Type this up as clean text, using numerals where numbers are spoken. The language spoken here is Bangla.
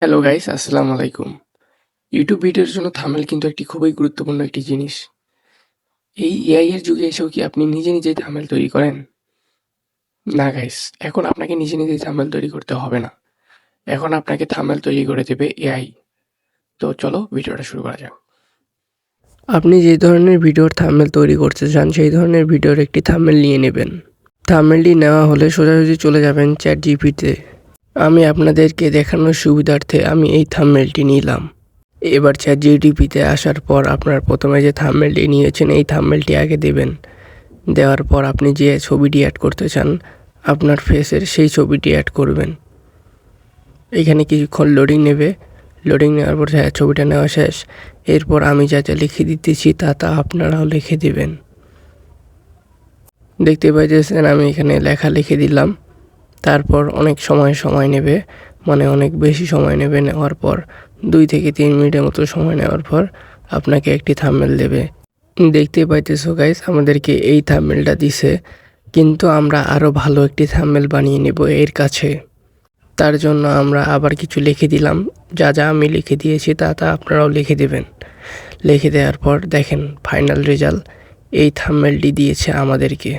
হ্যালো গাইস, আসসালামু আলাইকুম। ইউটিউব ভিডিওর জন্য থাম্বনেল কিন্তু একটি খুবই গুরুত্বপূর্ণ একটি জিনিস। এই এআই এর যুগে এসেও কি আপনি নিজে নিজেই থাম্বনেল তৈরি করেন? না গাইস, এখন আপনাকে নিজে নিজেই থাম্বনেল তৈরি করতে হবে না। এখন আপনাকে থাম্বনেল তৈরি করে দেবে এআই। তো চলো ভিডিওটা শুরু করা যাক। আপনি যে ধরনের ভিডিওর থাম্বনেল তৈরি করতে চান সেই ধরনের ভিডিওর একটি থাম্বনেল নিয়ে নেবেন। থাম্বনেলটি নেওয়া হলে সোজাসুজি চলে যাবেন চ্যাটজিপিটিতে। আমি আপনাদেরকে দেখানোর সুবিধার্থে আমি এই থাম্বনেলটি নিলাম। এবার চ্যাটজিপিটিতে আসার পর আপনার প্রথমে যে থাম্বনেলটি নিয়েছেন এই থাম্বনেলটি আগে দেবেন। দেওয়ার পর আপনি যে ছবিটি অ্যাড করতে চান আপনার ফেসের সেই ছবিটি অ্যাড করবেন। এখানে কিছুক্ষণ লোডিং নেবে। লোডিং নেওয়ার পর ছবিটা নেওয়া শেষ। এরপর আমি যা যা লিখে দিতেছি তা আপনারাও লিখে দিবেন। দেখতে পাইতেছেন আমি এখানে লেখা লিখে দিলাম। তারপর অনেক সময় নেবে, মানে অনেক বেশি সময় নেবে। নেওয়ার পর 2 থেকে 3 মিনিটের মতো সময় নেওয়ার পর আপনাকে একটি থাম্বনেল দেবে। দেখতে পাইতেছো গাইস, আমাদেরকে এই থাম্বনেলটা দিছে, কিন্তু আমরা আরও ভালো একটি থাম্বনেল বানিয়ে নেব এর কাছে। তার জন্য আমরা আবার কিছু লিখে দিলাম। যা যা আমি লিখে দিয়েছি তা আপনারাও লিখে দেবেন। লিখে দেওয়ার পর দেখেন ফাইনাল রেজাল্ট এই থাম্বনেলটি দিয়েছে আমাদেরকে।